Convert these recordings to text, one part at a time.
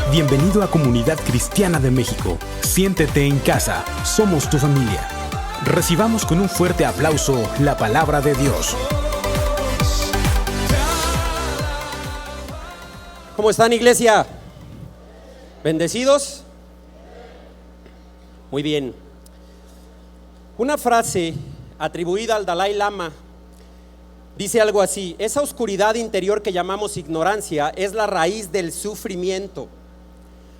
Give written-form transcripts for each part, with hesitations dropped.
Bienvenido a Comunidad Cristiana de México. Siéntete en casa, somos tu familia. Recibamos con un fuerte aplauso la palabra de Dios. ¿Cómo están, iglesia? ¿Bendecidos? Muy bien. Una frase atribuida al Dalai Lama dice algo así: esa oscuridad interior que llamamos ignorancia es la raíz del sufrimiento.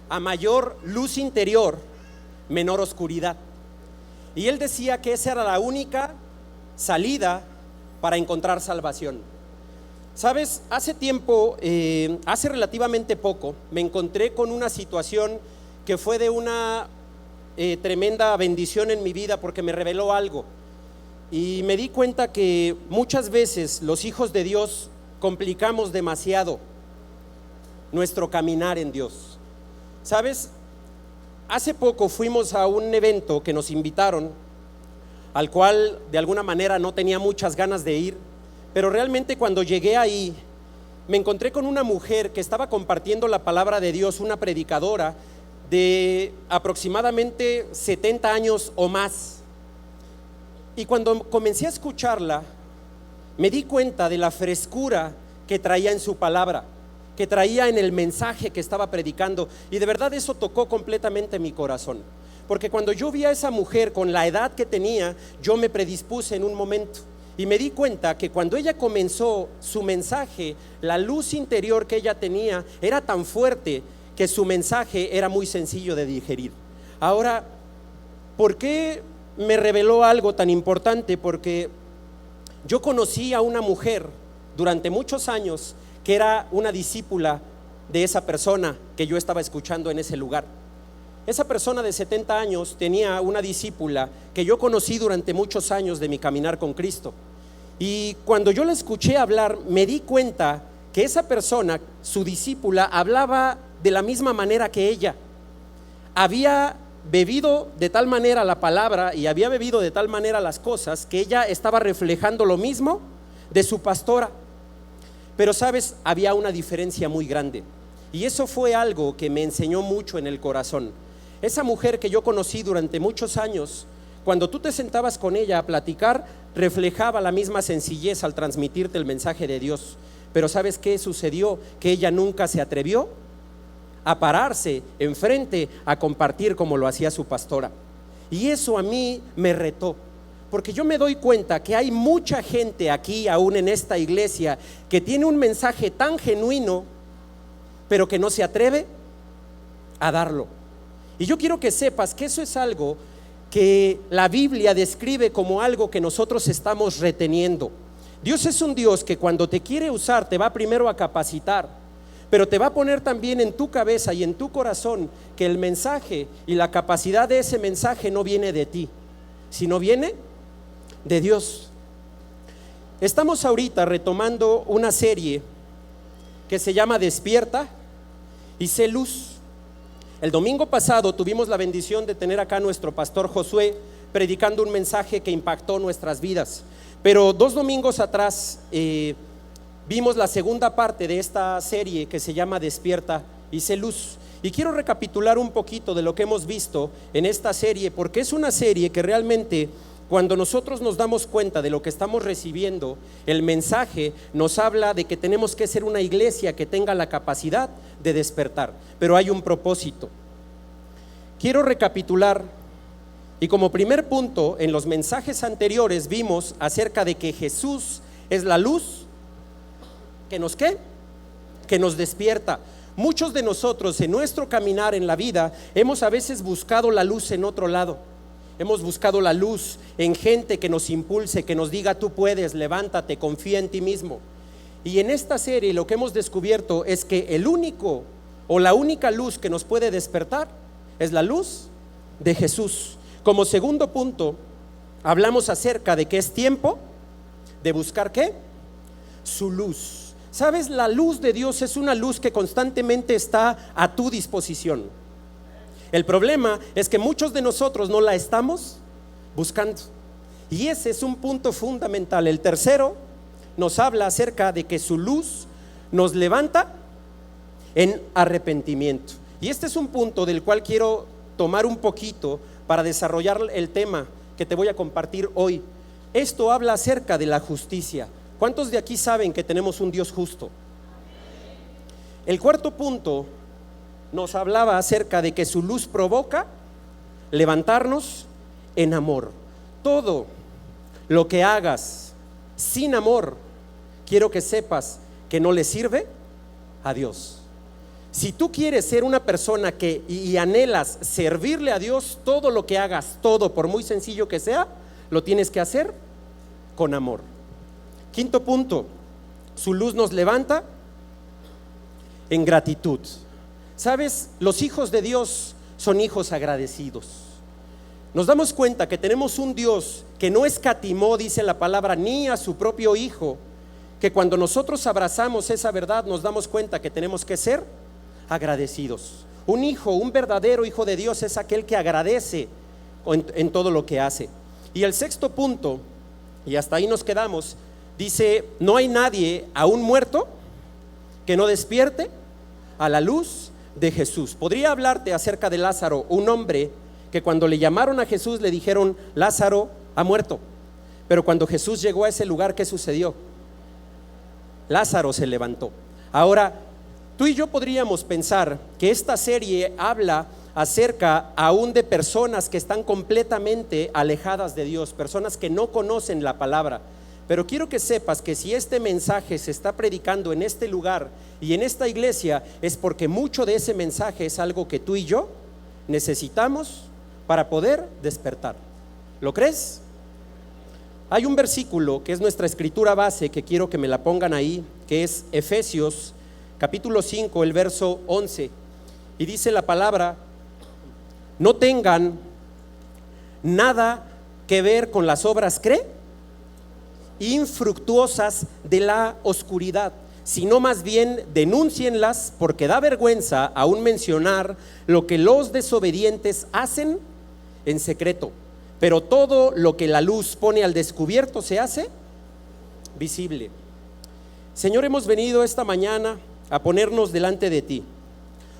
A mayor luz interior, menor oscuridad. Y él decía que esa era la única salida para encontrar salvación. Sabes, hace tiempo, hace relativamente poco, me encontré con una situación que fue de una tremenda bendición en mi vida, porque me reveló algo. Y me di cuenta que muchas veces los hijos de Dios complicamos demasiado nuestro caminar en Dios. ¿Sabes? Hace poco fuimos a un evento que nos invitaron, al cual de alguna manera no tenía muchas ganas de ir, pero realmente cuando llegué ahí me encontré con una mujer que estaba compartiendo la palabra de Dios, una predicadora de aproximadamente 70 años o más. Y cuando comencé a escucharla, me di cuenta de la frescura que traía en su palabra, que traía en el mensaje que estaba predicando, y de verdad eso tocó completamente mi corazón, porque cuando yo vi a esa mujer con la edad que tenía, yo me predispuse en un momento y me di cuenta que cuando ella comenzó su mensaje, la luz interior que ella tenía era tan fuerte que su mensaje era muy sencillo de digerir. Ahora, ¿por qué me reveló algo tan importante? Porque yo conocí a una mujer durante muchos años que era una discípula de esa persona que yo estaba escuchando en ese lugar. Esa persona de 70 años tenía una discípula que yo conocí durante muchos años de mi caminar con Cristo. Y cuando yo la escuché hablar, me di cuenta que esa persona, su discípula, hablaba de la misma manera que ella. Había bebido de tal manera la palabra y había bebido de tal manera las cosas que ella estaba reflejando lo mismo de su pastora. Pero sabes, había una diferencia muy grande, y eso fue algo que me enseñó mucho en el corazón. Esa mujer que yo conocí durante muchos años, cuando tú te sentabas con ella a platicar, reflejaba la misma sencillez al transmitirte el mensaje de Dios. Pero ¿sabes qué sucedió? Que ella nunca se atrevió a pararse enfrente a compartir como lo hacía su pastora. Y eso a mí me retó, porque yo me doy cuenta que hay mucha gente aquí, aún en esta iglesia, que tiene un mensaje tan genuino, pero que no se atreve a darlo. Y yo quiero que sepas que eso es algo que la Biblia describe como algo que nosotros estamos reteniendo. Dios es un Dios que cuando te quiere usar te va primero a capacitar, pero te va a poner también en tu cabeza y en tu corazón que el mensaje y la capacidad de ese mensaje no viene de ti, sino viene de Dios. Estamos ahorita retomando una serie que se llama Despierta y sé luz. El domingo pasado tuvimos la bendición de tener acá a nuestro pastor Josué predicando un mensaje que impactó nuestras vidas, pero 2 domingos atrás vimos la segunda parte de esta serie que se llama Despierta y sé luz. Y quiero recapitular un poquito de lo que hemos visto en esta serie, porque es una serie que realmente, cuando nosotros nos damos cuenta de lo que estamos recibiendo, el mensaje nos habla de que tenemos que ser una iglesia que tenga la capacidad de despertar, pero hay un propósito. Quiero recapitular, y como primer punto, en los mensajes anteriores vimos acerca de que Jesús es la luz que nos ¿qué? Que nos despierta. Muchos de nosotros en nuestro caminar en la vida hemos a veces buscado la luz en otro lado. Hemos buscado la luz en gente que nos impulse, que nos diga: tú puedes, levántate, confía en ti mismo. Y en esta serie lo que hemos descubierto es que el único o la única luz que nos puede despertar es la luz de Jesús. Como segundo punto, hablamos acerca de que es tiempo de buscar ¿qué? Su luz. ¿Sabes? La luz de Dios es una luz que constantemente está a tu disposición. El problema es que muchos de nosotros no la estamos buscando. Y ese es un punto fundamental. El tercero nos habla acerca de que su luz nos levanta en arrepentimiento. Y este es un punto del cual quiero tomar un poquito para desarrollar el tema que te voy a compartir hoy. Esto habla acerca de la justicia. ¿Cuántos de aquí saben que tenemos un Dios justo? El cuarto punto nos hablaba acerca de que su luz provoca levantarnos en amor. Todo lo que hagas sin amor, quiero que sepas que no le sirve a Dios. Si tú quieres ser una persona y anhelas servirle a Dios, todo lo que hagas, todo, por muy sencillo que sea, lo tienes que hacer con amor. Quinto punto, su luz nos levanta en gratitud. ¿Sabes? Los hijos de Dios son hijos agradecidos. Nos damos cuenta que tenemos un Dios que no escatimó, dice la palabra, ni a su propio Hijo, que cuando nosotros abrazamos esa verdad nos damos cuenta que tenemos que ser agradecidos. Un hijo, un verdadero hijo de Dios es aquel que agradece en todo lo que hace. Y el sexto punto, y hasta ahí nos quedamos, dice: no hay nadie aún muerto que no despierte a la luz de Jesús. Podría hablarte acerca de Lázaro, un hombre que cuando le llamaron a Jesús le dijeron: Lázaro ha muerto. Pero cuando Jesús llegó a ese lugar, ¿qué sucedió? Lázaro se levantó. Ahora, tú y yo podríamos pensar que esta serie habla acerca aún de personas que están completamente alejadas de Dios, personas que no conocen la palabra. Pero quiero que sepas que si este mensaje se está predicando en este lugar y en esta iglesia, es porque mucho de ese mensaje es algo que tú y yo necesitamos para poder despertar. ¿Lo crees? Hay un versículo que es nuestra escritura base, que quiero que me la pongan ahí, que es Efesios capítulo 5, el verso 11, y dice la palabra: no tengan nada que ver con las obras infructuosas de la oscuridad, sino más bien denúncienlas, porque da vergüenza aún mencionar lo que los desobedientes hacen en secreto. Pero todo lo que la luz pone al descubierto se hace visible. Señor, hemos venido esta mañana a ponernos delante de ti.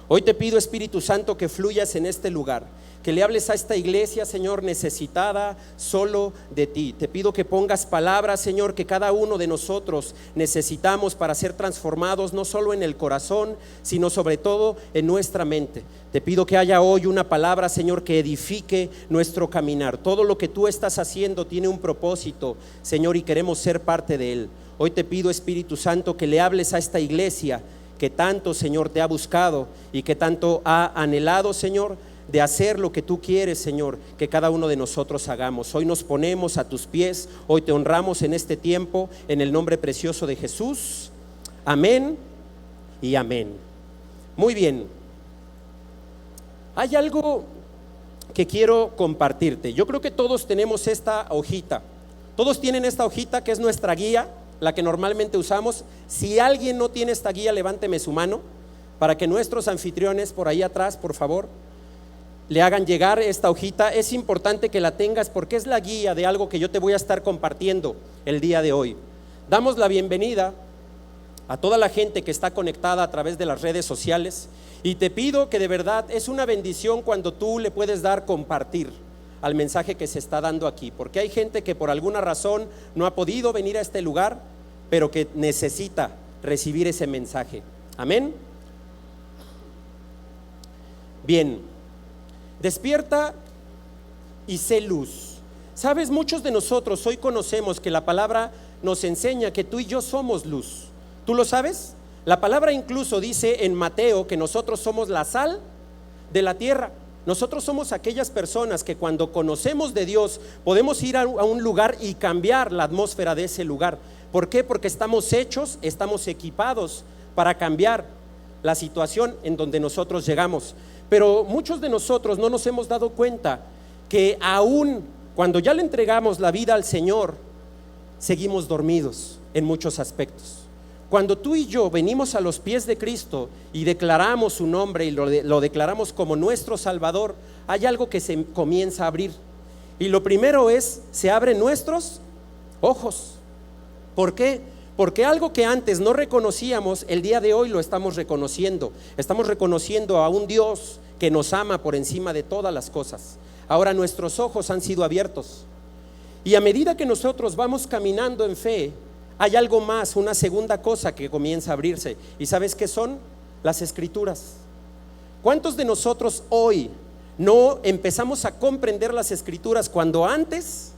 Hoy te pido, Espíritu Santo, que fluyas en este lugar, que le hables a esta iglesia, Señor, necesitada solo de ti. Te pido que pongas palabras, Señor, que cada uno de nosotros necesitamos para ser transformados, no solo en el corazón, sino sobre todo en nuestra mente. Te pido que haya hoy una palabra, Señor, que edifique nuestro caminar. Todo lo que tú estás haciendo tiene un propósito, Señor, y queremos ser parte de él. Hoy te pido, Espíritu Santo, que le hables a esta iglesia que tanto, Señor, te ha buscado y que tanto ha anhelado, Señor, de hacer lo que tú quieres, Señor, que cada uno de nosotros hagamos. Hoy nos ponemos a tus pies, hoy te honramos en este tiempo, en el nombre precioso de Jesús. Amén y amén. Muy bien. Hay algo que quiero compartirte. Yo creo que todos tenemos esta hojita. Todos tienen esta hojita que es nuestra guía, la que normalmente usamos. Si alguien no tiene esta guía, levánteme su mano para que nuestros anfitriones por ahí atrás, por favor, le hagan llegar esta hojita. Es importante que la tengas porque es la guía de algo que yo te voy a estar compartiendo el día de hoy. Damos la bienvenida a toda la gente que está conectada a través de las redes sociales y te pido que de verdad es una bendición cuando tú le puedes dar compartir al mensaje que se está dando aquí, porque hay gente que por alguna razón no ha podido venir a este lugar, pero que necesita recibir ese mensaje. Amén. Bien, despierta y sé luz. Sabes, muchos de nosotros hoy conocemos que la palabra nos enseña que tú y yo somos luz. ¿Tú lo sabes? La palabra incluso dice en Mateo que nosotros somos la sal de la tierra. Nosotros somos aquellas personas que cuando conocemos de Dios podemos ir a un lugar y cambiar la atmósfera de ese lugar. ¿Por qué? Porque estamos hechos, estamos equipados para cambiar la situación en donde nosotros llegamos. Pero muchos de nosotros no nos hemos dado cuenta que aún cuando ya le entregamos la vida al Señor, seguimos dormidos en muchos aspectos. Cuando tú y yo venimos a los pies de Cristo y declaramos su nombre y lo declaramos como nuestro Salvador, hay algo que se comienza a abrir. Y lo primero es, se abren nuestros ojos. ¿Por qué? Porque algo que antes no reconocíamos, el día de hoy lo estamos reconociendo. Estamos reconociendo a un Dios que nos ama por encima de todas las cosas. Ahora nuestros ojos han sido abiertos. Y a medida que nosotros vamos caminando en fe, hay algo más, una segunda cosa que comienza a abrirse. ¿Y sabes qué son? Las Escrituras. ¿Cuántos de nosotros hoy no empezamos a comprender las Escrituras cuando antes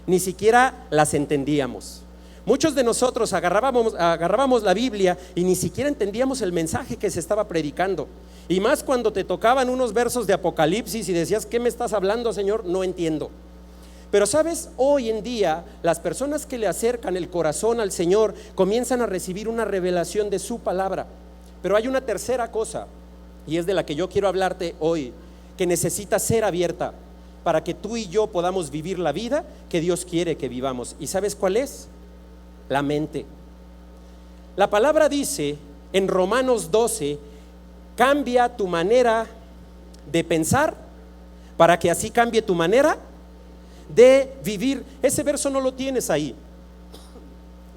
ni siquiera las entendíamos? Muchos de nosotros agarrábamos la Biblia y ni siquiera entendíamos el mensaje que se estaba predicando. Y más cuando te tocaban unos versos de Apocalipsis y decías, ¿qué me estás hablando, Señor? No entiendo. Pero sabes, hoy en día las personas que le acercan el corazón al Señor comienzan a recibir una revelación de su palabra. Pero hay una tercera cosa, y es de la que yo quiero hablarte hoy, que necesita ser abierta para que tú y yo podamos vivir la vida que Dios quiere que vivamos. ¿Y sabes cuál es? La mente. La palabra dice en Romanos 12, cambia tu manera de pensar para que así cambie tu manera de vivir. Ese verso no lo tienes ahí,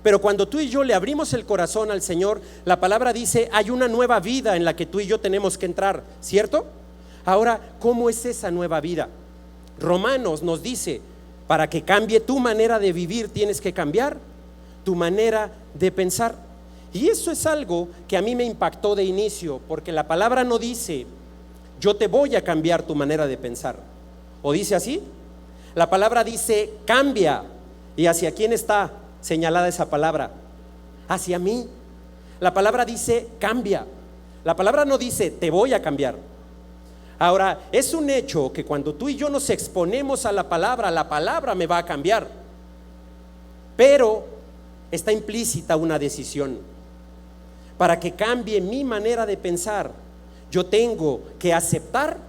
pero cuando tú y yo le abrimos el corazón al Señor, la palabra dice, hay una nueva vida en la que tú y yo tenemos que entrar, ¿cierto? Ahora, ¿cómo es esa nueva vida? Romanos nos dice, para que cambie tu manera de vivir, tienes que cambiar tu manera de pensar. Y eso es algo que a mí me impactó de inicio, porque la palabra no dice, yo te voy a cambiar tu manera de pensar, ¿o dice así? La palabra dice, cambia. ¿Y hacia quién está señalada esa palabra? Hacia mí. La palabra dice, cambia. La palabra no dice, te voy a cambiar. Ahora, es un hecho que cuando tú y yo nos exponemos a la palabra me va a cambiar. Pero está implícita una decisión. Para que cambie mi manera de pensar, yo tengo que aceptar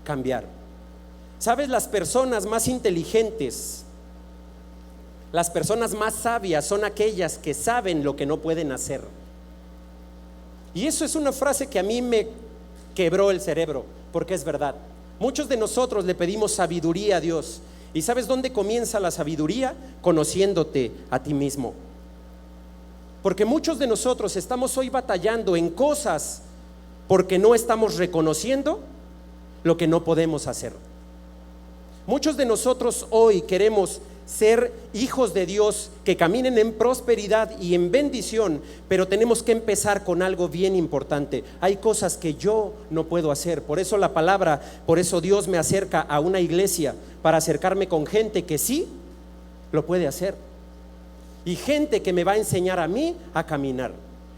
cambiar. ¿Sabes? Las personas más inteligentes, las personas más sabias son aquellas que saben lo que no pueden hacer. Y eso es una frase que a mí me quebró el cerebro, porque es verdad. Muchos de nosotros le pedimos sabiduría a Dios. ¿Y sabes dónde comienza la sabiduría? Conociéndote a ti mismo. Porque muchos de nosotros estamos hoy batallando en cosas porque no estamos reconociendo lo que no podemos hacer. Muchos de nosotros hoy queremos ser hijos de Dios que caminen en prosperidad y en bendición, pero tenemos que empezar con algo bien importante. Hay cosas que yo no puedo hacer. Por eso la palabra, por eso Dios me acerca a una iglesia, para acercarme con gente que sí lo puede hacer y gente que me va a enseñar a mí a caminar.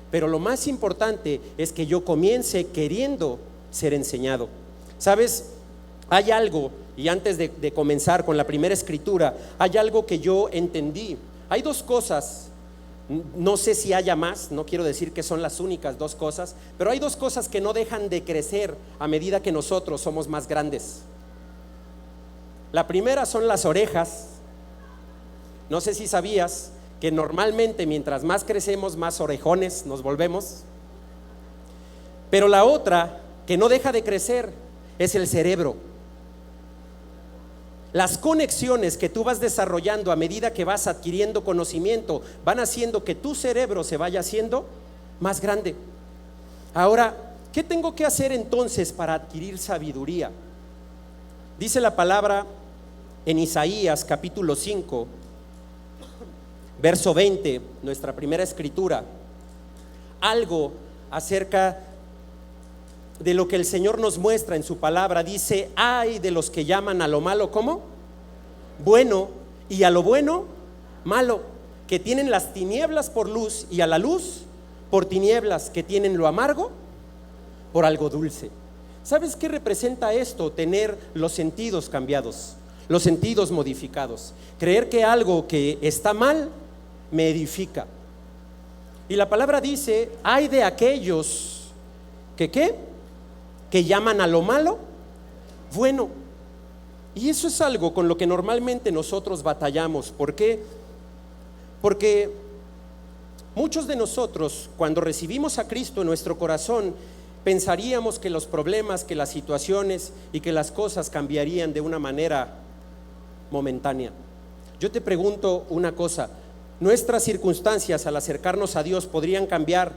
Pero lo más importante es que yo comience queriendo ser enseñado. ¿Sabes? Hay algo, y antes de comenzar con la primera escritura, hay algo que yo entendí. Hay dos cosas, no sé si haya más, no quiero decir que son las únicas dos cosas, pero hay dos cosas que no dejan de crecer a medida que nosotros somos más grandes. La primera son las orejas. No sé si sabías que normalmente mientras más crecemos, más orejones nos volvemos. Pero la otra que no deja de crecer es el cerebro. Las conexiones que tú vas desarrollando a medida que vas adquiriendo conocimiento van haciendo que tu cerebro se vaya haciendo más grande. Ahora, ¿qué tengo que hacer entonces para adquirir sabiduría? Dice la palabra en Isaías capítulo 5, verso 20, nuestra primera escritura, algo acerca de lo que el Señor nos muestra en su palabra. Dice, ay de los que llaman a lo malo, ¿cómo? Bueno, y a lo bueno, malo, que tienen las tinieblas por luz y a la luz por tinieblas, que tienen lo amargo por algo dulce. ¿Sabes qué representa esto? Tener los sentidos cambiados, los sentidos modificados, creer que algo que está mal me edifica. Y la palabra dice, ay de aquellos que ¿qué? Que llaman a lo malo bueno. Y eso es algo con lo que normalmente nosotros batallamos. ¿Por qué? Porque muchos de nosotros, cuando recibimos a Cristo en nuestro corazón, pensaríamos que los problemas, que las situaciones y que las cosas cambiarían de una manera momentánea. Yo te pregunto una cosa: ¿nuestras circunstancias al acercarnos a Dios podrían cambiar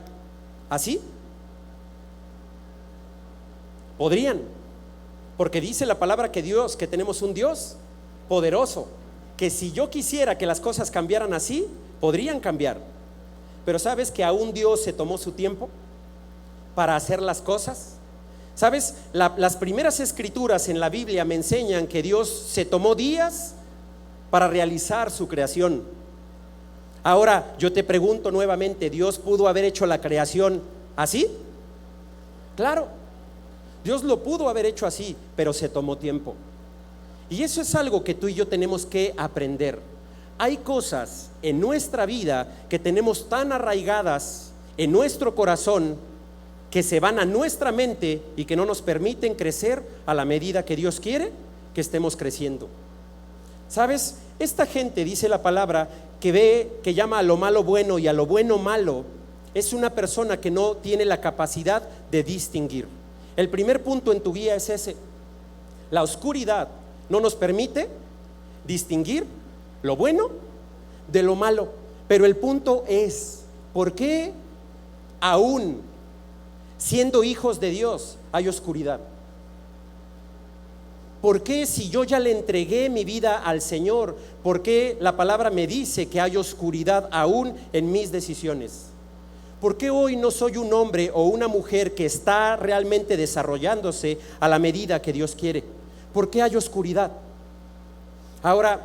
así? Podrían, porque dice la palabra que tenemos un Dios poderoso, que si yo quisiera que las cosas cambiaran así, podrían cambiar. Pero ¿sabes que aún Dios se tomó su tiempo para hacer las cosas? ¿Sabes? Las primeras escrituras en la Biblia me enseñan que Dios se tomó días para realizar su creación. Ahora yo te pregunto nuevamente: ¿Dios pudo haber hecho la creación así? Claro, Dios lo pudo haber hecho así, pero se tomó tiempo. Y eso es algo que tú y yo tenemos que aprender. Hay cosas en nuestra vida que tenemos tan arraigadas en nuestro corazón, que se van a nuestra mente y que no nos permiten crecer a la medida que Dios quiere que estemos creciendo. ¿Sabes? Esta gente, dice la palabra, que llama a lo malo bueno y a lo bueno malo, es una persona que no tiene la capacidad de distinguir. El primer punto en tu guía es ese: la oscuridad no nos permite distinguir lo bueno de lo malo. Pero el punto es: ¿por qué aún siendo hijos de Dios hay oscuridad? ¿Por qué, si yo ya le entregué mi vida al Señor, por qué la palabra me dice que hay oscuridad aún en mis decisiones? ¿Por qué hoy no soy un hombre o una mujer que está realmente desarrollándose a la medida que Dios quiere? ¿Por qué hay oscuridad? Ahora,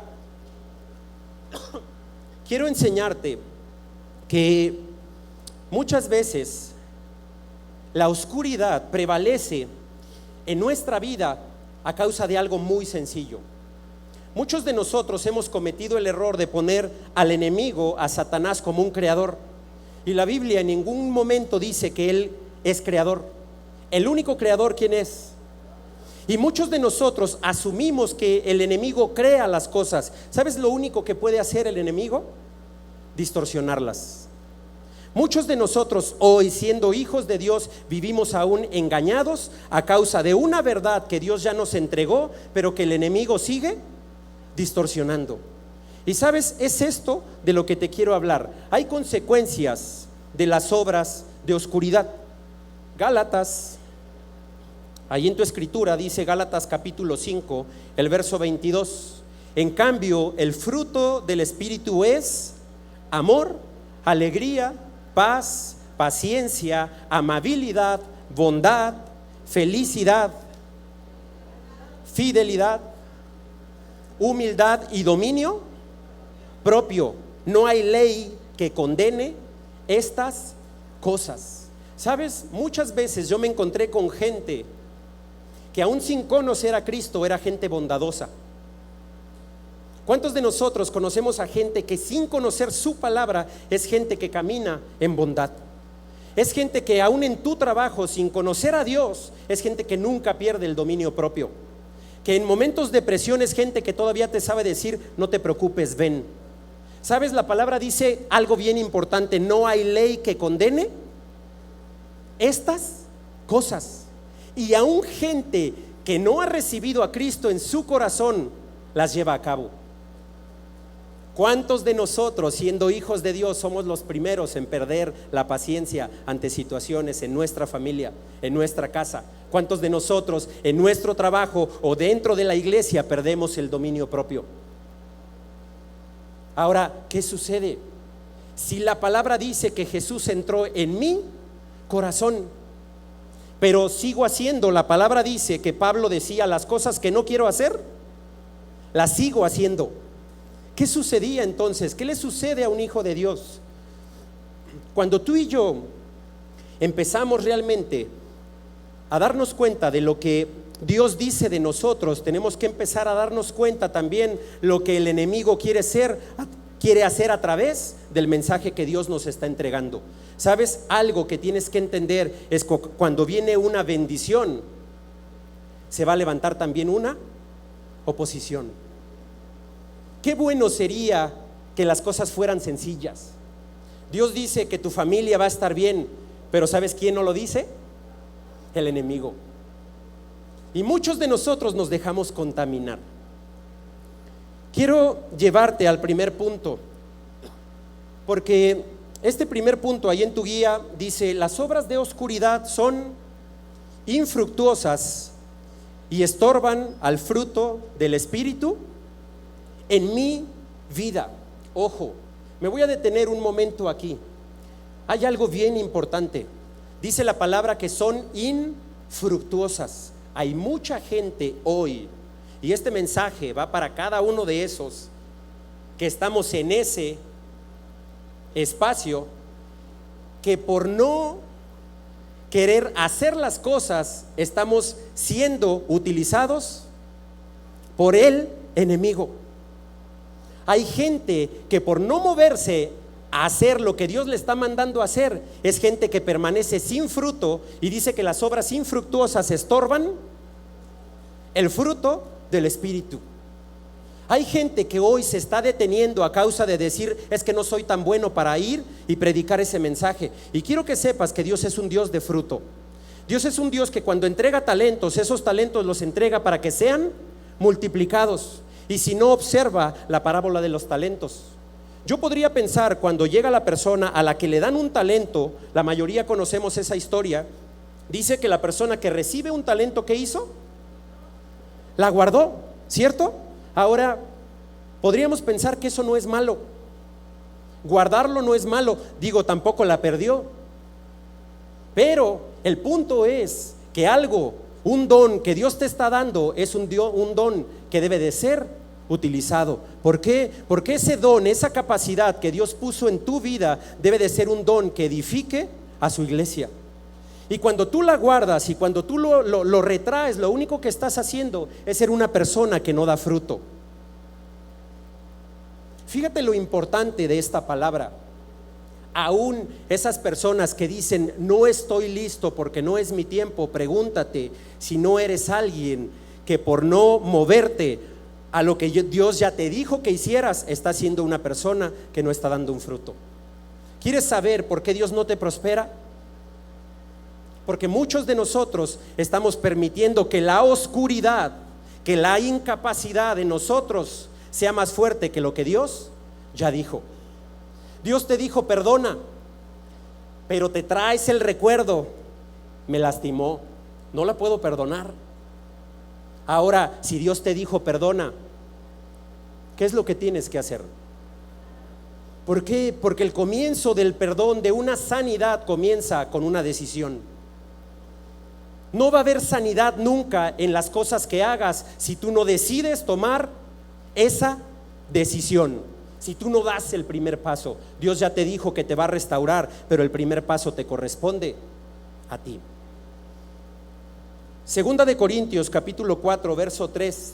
quiero enseñarte que muchas veces la oscuridad prevalece en nuestra vida a causa de algo muy sencillo. Muchos de nosotros hemos cometido el error de poner al enemigo, a Satanás, como un creador. Y la Biblia en ningún momento dice que él es creador. El único creador, ¿quién es? Y muchos de nosotros asumimos que el enemigo crea las cosas. ¿Sabes lo único que puede hacer el enemigo? Distorsionarlas. Muchos de nosotros hoy, siendo hijos de Dios, vivimos aún engañados a causa de una verdad que Dios ya nos entregó, pero que el enemigo sigue distorsionando. Y sabes, es esto de lo que te quiero hablar. Hay consecuencias de las obras de oscuridad. Gálatas, ahí en tu escritura dice Gálatas capítulo 5, el verso 22: en cambio, el fruto del Espíritu es amor, alegría, paz, paciencia, amabilidad, bondad, felicidad, fidelidad, humildad y dominio propio. No hay ley que condene estas cosas. ¿Sabes? Muchas veces yo me encontré con gente que aún sin conocer a Cristo era gente bondadosa. ¿Cuántos de nosotros conocemos a gente que sin conocer su palabra es gente que camina en bondad? Es gente que aún en tu trabajo, sin conocer a Dios, es gente que nunca pierde el dominio propio. Que en momentos de presión es gente que todavía te sabe decir: no te preocupes, ven. ¿Sabes? La palabra dice algo bien importante: no hay ley que condene estas cosas. Y aún gente que no ha recibido a Cristo en su corazón las lleva a cabo. ¿Cuántos de nosotros, siendo hijos de Dios, somos los primeros en perder la paciencia ante situaciones en nuestra familia, en nuestra casa? ¿Cuántos de nosotros en nuestro trabajo o dentro de la iglesia perdemos el dominio propio? Ahora, ¿qué sucede? Si la palabra dice que Jesús entró en mi corazón, pero sigo haciendo, la palabra dice que Pablo decía: las cosas que no quiero hacer, las sigo haciendo. ¿Qué sucedía entonces? ¿Qué le sucede a un hijo de Dios? Cuando tú y yo empezamos realmente a darnos cuenta de lo que Dios dice de nosotros, tenemos que empezar a darnos cuenta también lo que el enemigo quiere hacer a través del mensaje que Dios nos está entregando. ¿Sabes? Algo que tienes que entender es que cuando viene una bendición, se va a levantar también una oposición. Qué bueno sería que las cosas fueran sencillas. Dios dice que tu familia va a estar bien, pero ¿sabes quién no lo dice? El enemigo. Y muchos de nosotros nos dejamos contaminar. Quiero llevarte al primer punto, porque este primer punto ahí en tu guía dice: las obras de oscuridad son infructuosas y estorban al fruto del Espíritu en mi vida. Ojo, me voy a detener un momento aquí. Hay algo bien importante. Dice la palabra que son infructuosas. Hay mucha gente hoy, y este mensaje va para cada uno de esos que estamos en ese espacio, que por no querer hacer las cosas estamos siendo utilizados por el enemigo. Hay gente que por no moverse a hacer lo que Dios le está mandando a hacer, es gente que permanece sin fruto, y dice que las obras infructuosas estorban el fruto del Espíritu. Hay gente que hoy se está deteniendo a causa de decir: es que no soy tan bueno para ir y predicar ese mensaje. Y quiero que sepas que Dios es un Dios de fruto. Dios es un Dios que cuando entrega talentos, esos talentos los entrega para que sean multiplicados. Y si no, observa la parábola de los talentos. Yo podría pensar, cuando llega la persona a la que le dan un talento, la mayoría conocemos esa historia, dice que la persona que recibe un talento, ¿qué hizo? La guardó, ¿cierto? Ahora, podríamos pensar que eso no es malo. Guardarlo no es malo. Digo, tampoco la perdió. Pero el punto es que algo, un don que Dios te está dando, es un don que debe de ser utilizado. ¿Por qué? Porque ese don, esa capacidad que Dios puso en tu vida, debe de ser un don que edifique a su iglesia. Y cuando tú la guardas y cuando tú lo retraes, lo único que estás haciendo es ser una persona que no da fruto. Fíjate lo importante de esta palabra. Aún esas personas que dicen: no estoy listo porque no es mi tiempo, pregúntate si no eres alguien que por no moverte a lo que Dios ya te dijo que hicieras, está siendo una persona que no está dando un fruto. ¿Quieres saber por qué Dios no te prospera? Porque muchos de nosotros estamos permitiendo que la oscuridad, que la incapacidad de nosotros sea más fuerte que lo que Dios ya dijo. Dios te dijo: perdona, pero te traes el recuerdo: me lastimó, no la puedo perdonar. Ahora, si Dios te dijo: perdona, ¿qué es lo que tienes que hacer? ¿Por qué? Porque el comienzo del perdón, de una sanidad, comienza con una decisión. No va a haber sanidad nunca en las cosas que hagas si tú no decides tomar esa decisión, si tú no das el primer paso. Dios ya te dijo que te va a restaurar, pero el primer paso te corresponde a ti. Segunda de Corintios capítulo 4 verso 3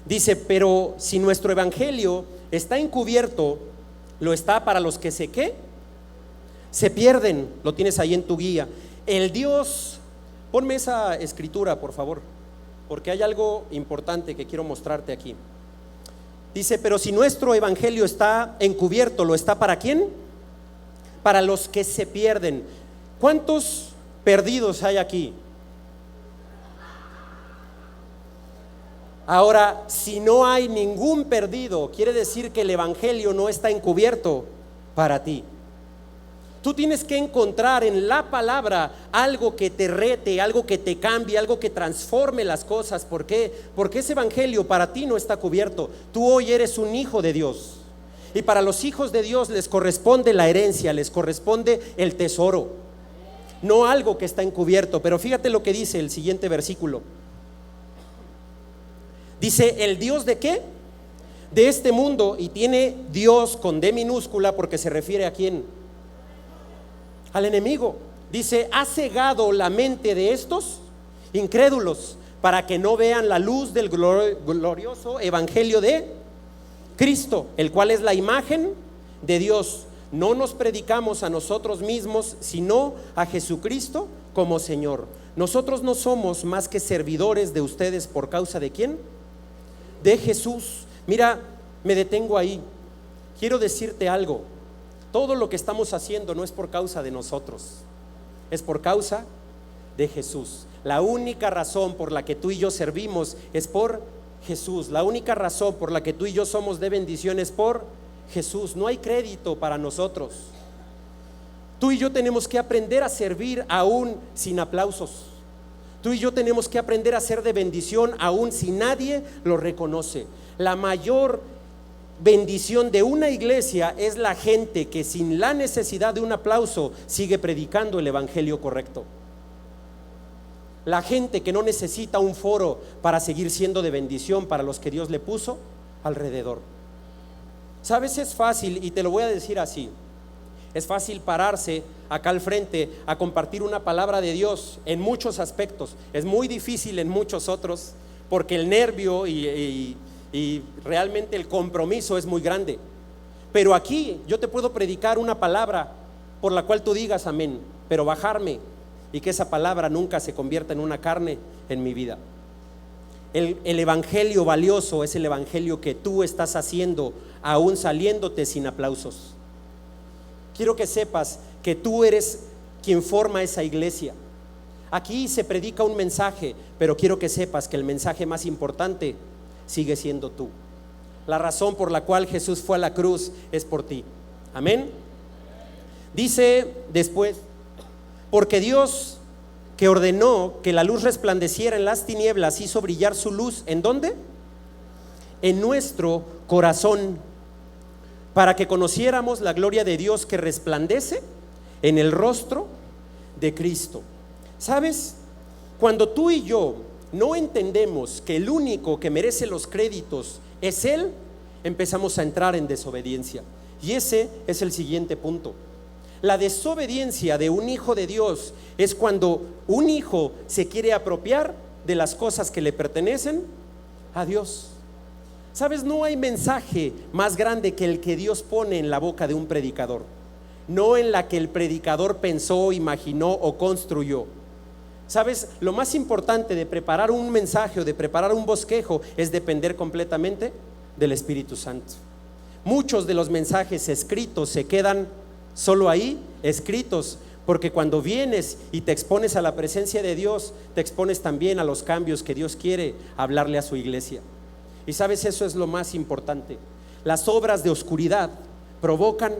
dice: pero si nuestro evangelio está encubierto, lo está para los que se pierden. Lo tienes ahí en tu guía. El Dios, ponme esa escritura por favor, porque hay algo importante que quiero mostrarte aquí. Dice: pero si nuestro evangelio está encubierto, ¿lo está para quién? Para los que se pierden. ¿Cuántos perdidos hay aquí? Ahora, si no hay ningún perdido, quiere decir que el evangelio no está encubierto para ti. Tú tienes que encontrar en la palabra algo que te rete, algo que te cambie, algo que transforme las cosas. ¿Por qué? Porque ese evangelio para ti no está cubierto. Tú hoy eres un hijo de Dios, y para los hijos de Dios les corresponde la herencia, les corresponde el tesoro, no algo que está encubierto. Pero fíjate lo que dice el siguiente versículo. Dice: ¿el Dios de qué? De este mundo. Y tiene Dios con D minúscula porque se refiere a quién. Al enemigo. Dice: ha cegado la mente de estos incrédulos para que no vean la luz del glorioso evangelio de Cristo, el cual es la imagen de Dios. No nos predicamos a nosotros mismos, sino a Jesucristo como Señor. Nosotros no somos más que servidores de ustedes. ¿Por causa de quién? De Jesús. Mira, me detengo ahí. quiero decirte algo. Todo lo que estamos haciendo no es por causa de nosotros, es por causa de Jesús. La única razón por la que tú y yo servimos es por Jesús. La única razón por la que tú y yo somos de bendición es por Jesús. No hay crédito para nosotros. Tú y yo tenemos que aprender a servir aún sin aplausos. Tú y yo tenemos que aprender a ser de bendición aún si nadie lo reconoce. La mayor bendición de una iglesia es la gente que sin la necesidad de un aplauso sigue predicando el evangelio correcto. La gente que no necesita un foro para seguir siendo de bendición para los que Dios le puso alrededor. Sabes, es fácil, y te lo voy a decir así, es fácil pararse acá al frente a compartir una palabra de Dios en muchos aspectos. Es muy difícil en muchos otros, porque el nervio y realmente el compromiso es muy grande. Pero aquí yo te puedo predicar una palabra por la cual tú digas amén, pero bajarme y que esa palabra nunca se convierta en una carne en mi vida. El evangelio valioso es el evangelio que tú estás haciendo aún saliéndote sin aplausos. Quiero que sepas que tú eres quien forma esa iglesia. Aquí se predica un mensaje, pero quiero que sepas que el mensaje más importante sigue siendo tú. La razón por la cual Jesús fue a la cruz es por ti. Amén. Dice después: porque Dios, que ordenó que la luz resplandeciera en las tinieblas, hizo brillar su luz, ¿en dónde? En nuestro corazón, para que conociéramos la gloria de Dios que resplandece en el rostro de Cristo. ¿Sabes? Cuando tú y yo no entendemos que el único que merece los créditos es Él, empezamos a entrar en desobediencia. Y ese es el siguiente punto. La desobediencia de un hijo de Dios es cuando un hijo se quiere apropiar de las cosas que le pertenecen a Dios. ¿Sabes? No hay mensaje más grande que el que Dios pone en la boca de un predicador, no en la que el predicador pensó, imaginó o construyó. ¿Sabes? Lo más importante de preparar un mensaje o de preparar un bosquejo es depender completamente del Espíritu Santo. Muchos de los mensajes escritos se quedan solo ahí, escritos, porque cuando vienes y te expones a la presencia de Dios, te expones también a los cambios que Dios quiere hablarle a su iglesia. Y sabes, eso es lo más importante. Las obras de oscuridad provocan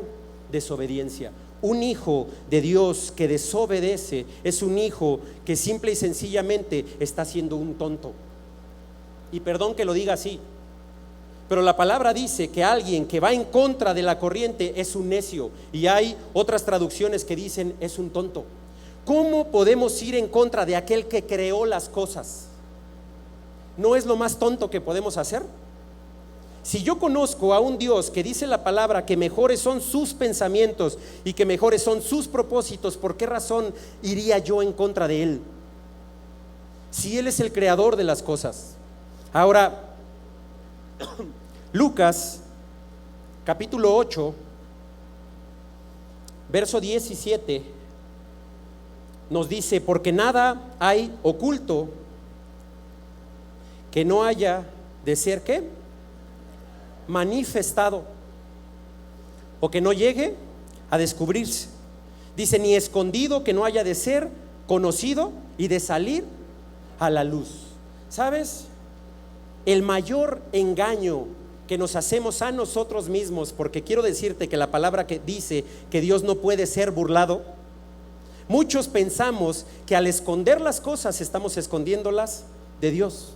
desobediencia. Un hijo de Dios que desobedece es un hijo que simple y sencillamente está siendo un tonto. Y perdón que lo diga así, pero la palabra dice que alguien que va en contra de la corriente es un necio, y hay otras traducciones que dicen es un tonto. ¿Cómo podemos ir en contra de aquel que creó las cosas? ¿No es lo más tonto que podemos hacer? Si yo conozco a un Dios que dice la palabra que mejores son sus pensamientos y que mejores son sus propósitos, ¿por qué razón iría yo en contra de Él? Si Él es el creador de las cosas. Ahora, Lucas capítulo 8 verso 17 nos dice: porque nada hay oculto que no haya de ser ¿qué? Manifestado, o que no llegue a descubrirse. Dice: ni escondido que no haya de ser conocido y de salir a la luz. ¿Sabes? El mayor engaño que nos hacemos a nosotros mismos, porque quiero decirte que la palabra que dice que Dios no puede ser burlado, muchos pensamos que al esconder las cosas estamos escondiéndolas de Dios.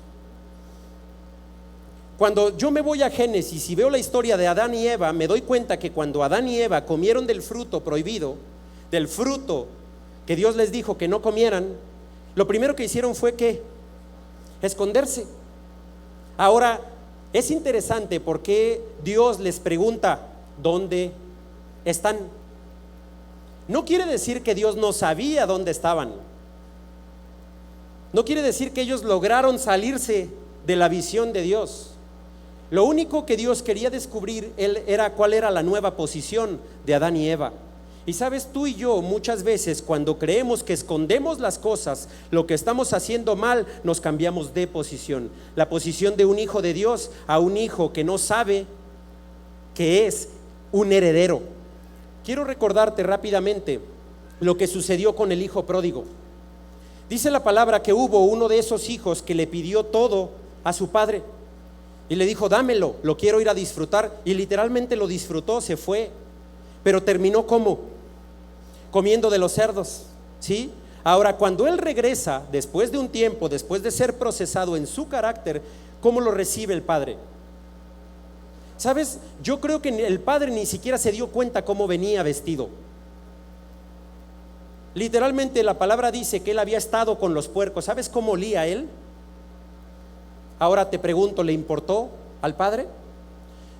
Cuando yo me voy a Génesis y veo la historia de Adán y Eva, me doy cuenta que cuando Adán y Eva comieron del fruto prohibido, del fruto que Dios les dijo que no comieran, lo primero que hicieron fue ¿qué? Esconderse. Ahora, es interesante porque Dios les pregunta ¿dónde están? No quiere decir que Dios no sabía dónde estaban. No quiere decir que ellos lograron salirse de la visión de Dios. Lo único que Dios quería descubrir era cuál era la nueva posición de Adán y Eva. Y sabes, tú y yo muchas veces cuando creemos que escondemos las cosas, lo que estamos haciendo mal, nos cambiamos de posición. La posición de un hijo de Dios a un hijo que no sabe qué es un heredero. Quiero recordarte rápidamente lo que sucedió con el hijo pródigo. Dice la palabra que hubo uno de esos hijos que le pidió todo a su padre y le dijo: dámelo, lo quiero ir a disfrutar. Y literalmente lo disfrutó, se fue. Pero terminó ¿cómo? Comiendo de los cerdos, ¿sí? Ahora, cuando él regresa, después de un tiempo, después de ser procesado en su carácter, ¿cómo lo recibe el padre? ¿Sabes? Yo creo que el padre ni siquiera se dio cuenta cómo venía vestido. Literalmente la palabra dice que él había estado con los puercos. ¿Sabes cómo olía él? Ahora te pregunto, ¿le importó al padre?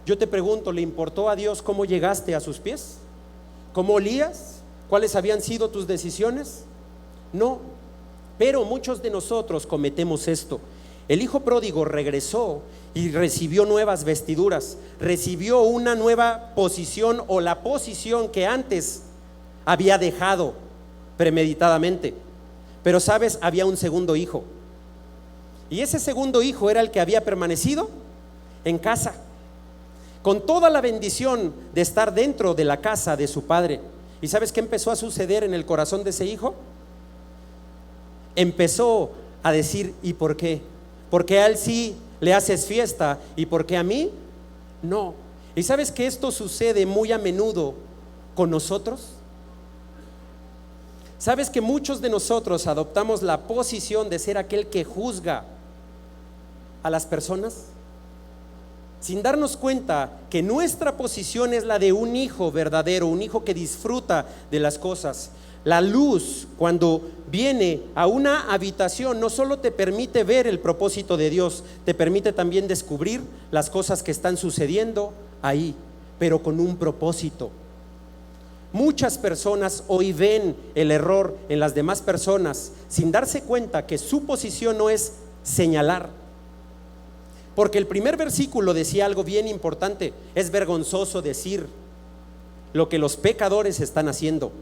Yo te pregunto, ¿le importó a Dios cómo llegaste a sus pies? ¿Cómo olías? ¿Cuáles habían sido tus decisiones? No, pero muchos de nosotros cometemos esto. El hijo pródigo regresó y recibió nuevas vestiduras, recibió una nueva posición, o la posición que antes había dejado premeditadamente. Pero sabes, había un segundo hijo, y ese segundo hijo era el que había permanecido en casa, con toda la bendición de estar dentro de la casa de su padre. ¿Y sabes qué empezó a suceder en el corazón de ese hijo? Empezó a decir: ¿y por qué? ¿Por qué a él sí le haces fiesta y por qué a mí no? ¿Y sabes que esto sucede muy a menudo con nosotros? ¿Sabes que muchos de nosotros adoptamos la posición de ser aquel que juzga a las personas, sin darnos cuenta que nuestra posición es la de un hijo verdadero, un hijo que disfruta de las cosas? La luz, cuando viene a una habitación, no solo te permite ver el propósito de Dios, te permite también descubrir las cosas que están sucediendo ahí, pero con un propósito. Muchas personas hoy ven el error en las demás personas sin darse cuenta que su posición no es señalar. Porque el primer versículo decía algo bien importante: es vergonzoso decir lo que los pecadores están haciendo.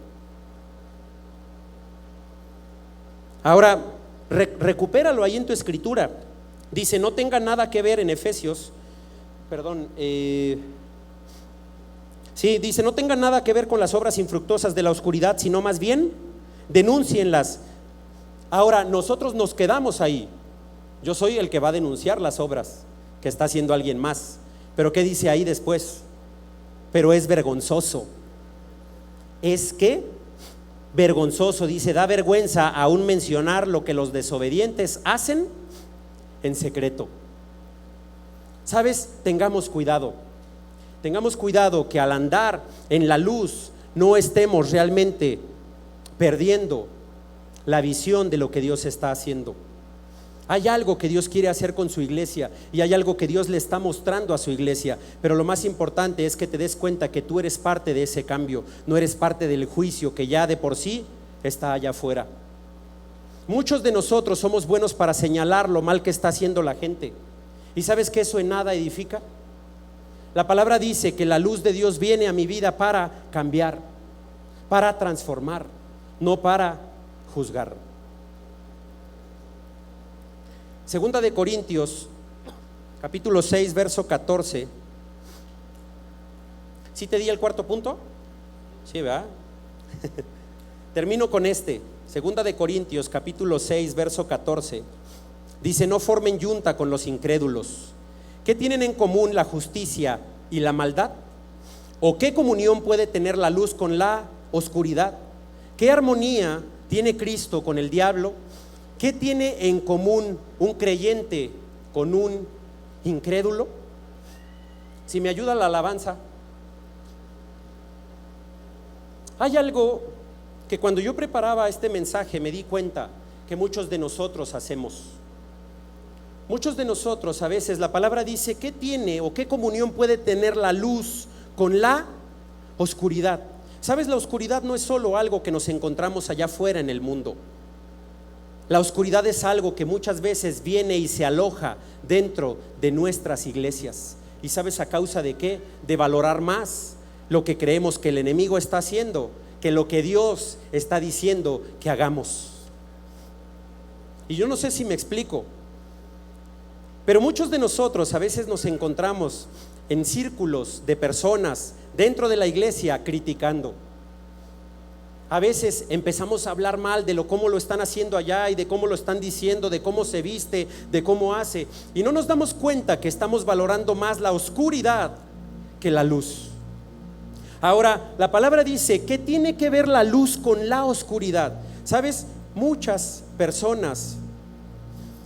Ahora, recupéralo ahí en tu escritura. Dice: no tenga nada que ver en Efesios, dice: no tenga nada que ver con las obras infructuosas de la oscuridad, sino más bien denúncienlas. Ahora, nosotros nos quedamos ahí. Yo soy el que va a denunciar las obras que está haciendo alguien más. Pero ¿qué dice ahí después? Pero es vergonzoso. ¿Es qué? Vergonzoso, dice, da vergüenza aún mencionar lo que los desobedientes hacen en secreto. ¿Sabes? Tengamos cuidado que al andar en la luz no estemos realmente perdiendo la visión de lo que Dios está haciendo. Hay algo que Dios quiere hacer con su iglesia y hay algo que Dios le está mostrando a su iglesia, pero lo más importante es que te des cuenta que tú eres parte de ese cambio, no eres parte del juicio que ya de por sí está allá afuera. Muchos de nosotros somos buenos para señalar lo mal que está haciendo la gente, y ¿sabes que eso en nada edifica? La palabra dice que la luz de Dios viene a mi vida para cambiar, para transformar, no para juzgar. Segunda de Corintios, capítulo 6, verso 14. ¿Sí te di el cuarto punto? Sí, ¿verdad? Termino con este. Segunda de Corintios, capítulo 6, verso 14. Dice: no formen yunta con los incrédulos. ¿Qué tienen en común la justicia y la maldad? ¿O qué comunión puede tener la luz con la oscuridad? ¿Qué armonía tiene Cristo con el diablo? ¿Qué tiene en común un creyente con un incrédulo? Si me ayuda la alabanza. Hay algo que cuando yo preparaba este mensaje me di cuenta que muchos de nosotros hacemos. Muchos de nosotros a veces la palabra dice: ¿qué tiene o qué comunión puede tener la luz con la oscuridad? ¿Sabes? La oscuridad no es solo algo que nos encontramos allá afuera en el mundo. La oscuridad es algo que muchas veces viene y se aloja dentro de nuestras iglesias. ¿Y sabes a causa de qué? De valorar más lo que creemos que el enemigo está haciendo que lo que Dios está diciendo que hagamos. Y yo no sé si me explico, pero muchos de nosotros a veces nos encontramos en círculos de personas dentro de la iglesia criticando. A veces empezamos a hablar mal de cómo lo están haciendo allá y de cómo lo están diciendo, de cómo se viste, de cómo hace, y no nos damos cuenta que estamos valorando más la oscuridad que la luz. Ahora, la palabra dice, ¿qué tiene que ver la luz con la oscuridad? ¿Sabes? Muchas personas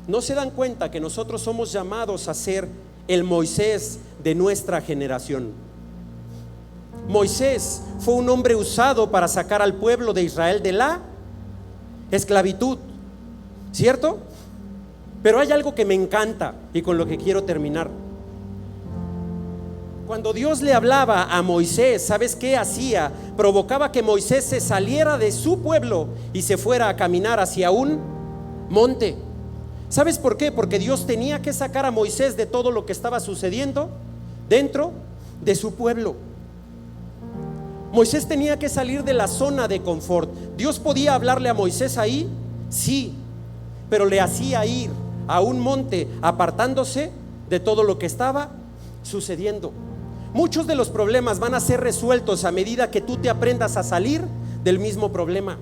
no se dan cuenta que nosotros somos llamados a ser el Moisés de nuestra generación. Moisés fue un hombre usado para sacar al pueblo de Israel de la esclavitud, ¿cierto? Pero hay algo que me encanta y con lo que quiero terminar. Cuando Dios le hablaba a Moisés, ¿sabes qué hacía? Provocaba que Moisés se saliera de su pueblo y se fuera a caminar hacia un monte. ¿Sabes por qué? Porque Dios tenía que sacar a Moisés de todo lo que estaba sucediendo dentro de su pueblo. Moisés tenía que salir de la zona de confort. ¿Dios podía hablarle a Moisés ahí? Sí, pero le hacía ir a un monte apartándose de todo lo que estaba sucediendo. Muchos de los problemas van a ser resueltos a medida que tú te aprendas a salir del mismo problema.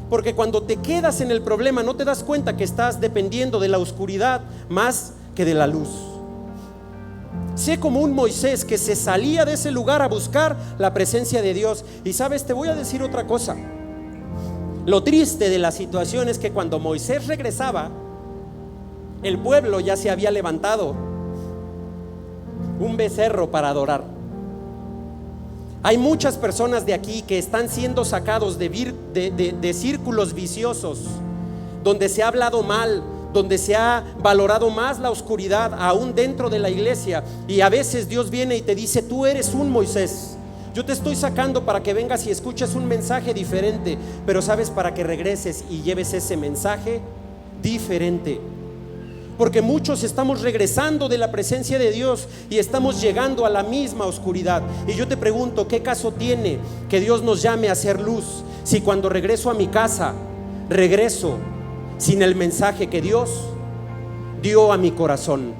Porque cuando te quedas en el problema no te das cuenta que estás dependiendo de la oscuridad más que de la luz. Sé como un Moisés que se salía de ese lugar a buscar la presencia de Dios. Y sabes, te voy a decir otra cosa. Lo triste de la situación es que cuando Moisés regresaba, el pueblo ya se había levantado un becerro para adorar. Hay muchas personas de aquí que están siendo sacados de círculos viciosos, donde se ha hablado mal, donde se ha valorado más la oscuridad aún dentro de la iglesia. Y a veces Dios viene y te dice, tú eres un Moisés, yo te estoy sacando para que vengas y escuches un mensaje diferente, pero sabes, para que regreses y lleves ese mensaje diferente. Porque muchos estamos regresando de la presencia de Dios y estamos llegando a la misma oscuridad. Y yo te pregunto, ¿qué caso tiene que Dios nos llame a hacer luz si cuando regreso a mi casa regreso sin el mensaje que Dios dio a mi corazón?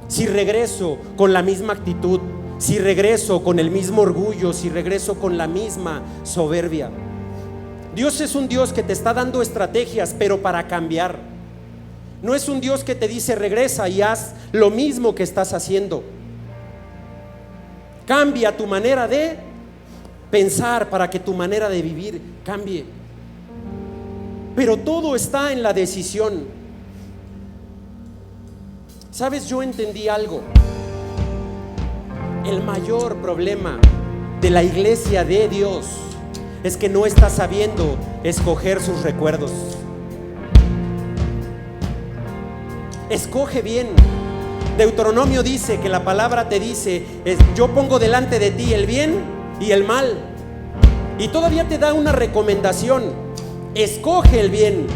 Si regreso con la misma actitud, si regreso con el mismo orgullo, si regreso con la misma soberbia. Dios es un Dios que te está dando estrategias, pero para cambiar. No es un Dios que te dice regresa y haz lo mismo que estás haciendo. Cambia tu manera de pensar para que tu manera de vivir cambie. Pero todo está en la decisión. ¿Sabes? Yo entendí algo. El mayor problema de la iglesia de Dios es que no está sabiendo escoger sus recuerdos. Escoge bien. Deuteronomio dice que la palabra te dice, yo pongo delante de ti el bien y el mal. Y todavía te da una recomendación: escoge el bien.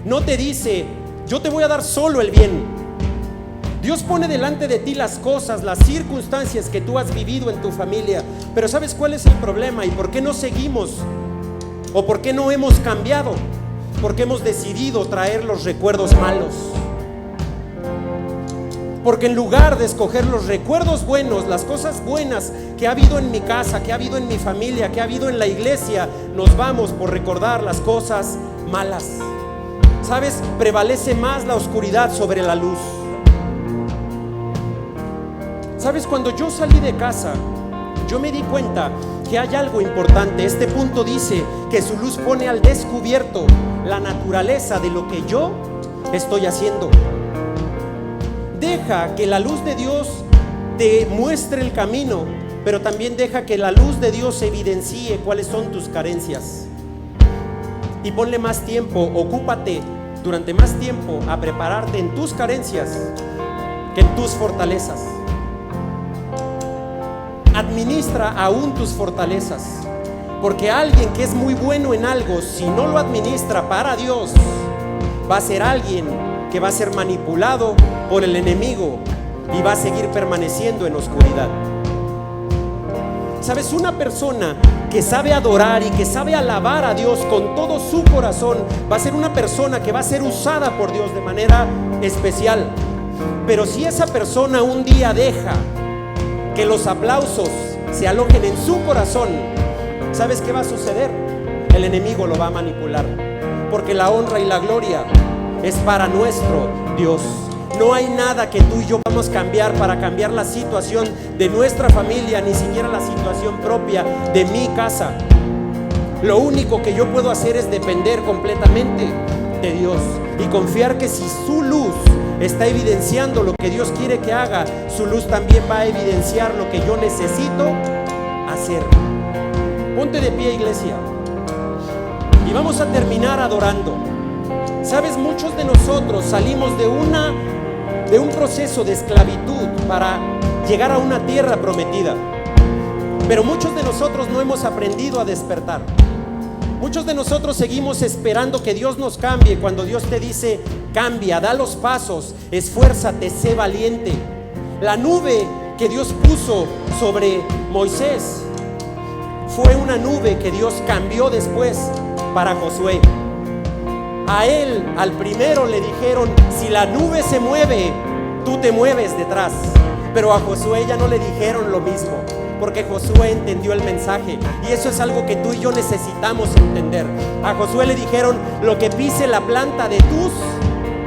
No te dice, yo te voy a dar solo el bien. Dios pone delante de ti las cosas, las circunstancias que tú has vivido en tu familia. Pero ¿sabes cuál es el problema? ¿Y por qué no seguimos? ¿O por qué no hemos cambiado? Porque hemos decidido traer los recuerdos malos. Porque en lugar de escoger los recuerdos buenos, las cosas buenas que ha habido en mi casa, que ha habido en mi familia, que ha habido en la iglesia, nos vamos por recordar las cosas malas. ¿Sabes? Prevalece más la oscuridad sobre la luz. ¿Sabes? Cuando yo salí de casa, yo me di cuenta que hay algo importante. Este punto dice que su luz pone al descubierto la naturaleza de lo que yo estoy haciendo. Deja que la luz de Dios te muestre el camino, pero también deja que la luz de Dios evidencie cuáles son tus carencias. Y ponle más tiempo, ocúpate durante más tiempo a prepararte en tus carencias que en tus fortalezas. Administra aún tus fortalezas, porque alguien que es muy bueno en algo, si no lo administra para Dios, va a ser alguien que va a ser manipulado por el enemigo y va a seguir permaneciendo en oscuridad. ¿Sabes? Una persona que sabe adorar y que sabe alabar a Dios con todo su corazón va a ser una persona que va a ser usada por Dios de manera especial. Pero si esa persona un día deja que los aplausos se alojen en su corazón, ¿sabes qué va a suceder? El enemigo lo va a manipular, porque la honra y la gloria es para nuestro Dios. No hay nada que tú y yo vamos a cambiar para cambiar la situación de nuestra familia, ni siquiera la situación propia de mi casa. Lo único que yo puedo hacer es depender completamente de Dios y confiar que si su luz está evidenciando lo que Dios quiere que haga, su luz también va a evidenciar lo que yo necesito hacer. Ponte de pie, iglesia, y vamos a terminar adorando. Sabes, muchos de nosotros salimos de un proceso de esclavitud para llegar a una tierra prometida, pero muchos de nosotros no hemos aprendido a despertar. Muchos de nosotros seguimos esperando que Dios nos cambie, cuando Dios te dice: cambia, da los pasos, esfuérzate, sé valiente. La nube que Dios puso sobre Moisés fue una nube que Dios cambió después para Josué. A él, al primero, le dijeron: si la nube se mueve, tú te mueves detrás. Pero a Josué ya no le dijeron lo mismo, porque Josué entendió el mensaje, y eso es algo que tú y yo necesitamos entender. A Josué le dijeron: lo que pise la planta de tus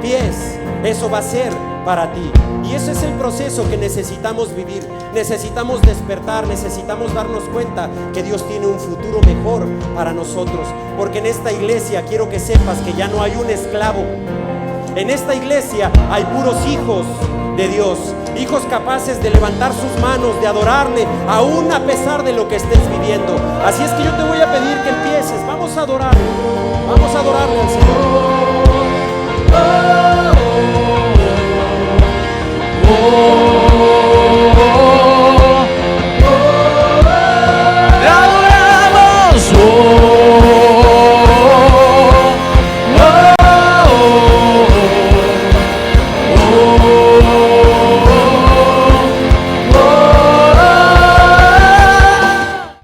pies, eso va a ser para ti. Y ese es el proceso que necesitamos vivir. Necesitamos despertar, necesitamos darnos cuenta que Dios tiene un futuro mejor para nosotros, porque en esta iglesia quiero que sepas que ya no hay un esclavo. En esta iglesia hay puros hijos de Dios, hijos capaces de levantar sus manos, de adorarle, aún a pesar de lo que estés viviendo. Así es que yo te voy a pedir que empieces. Vamos a adorarle al Señor. Te adoramos. Oh,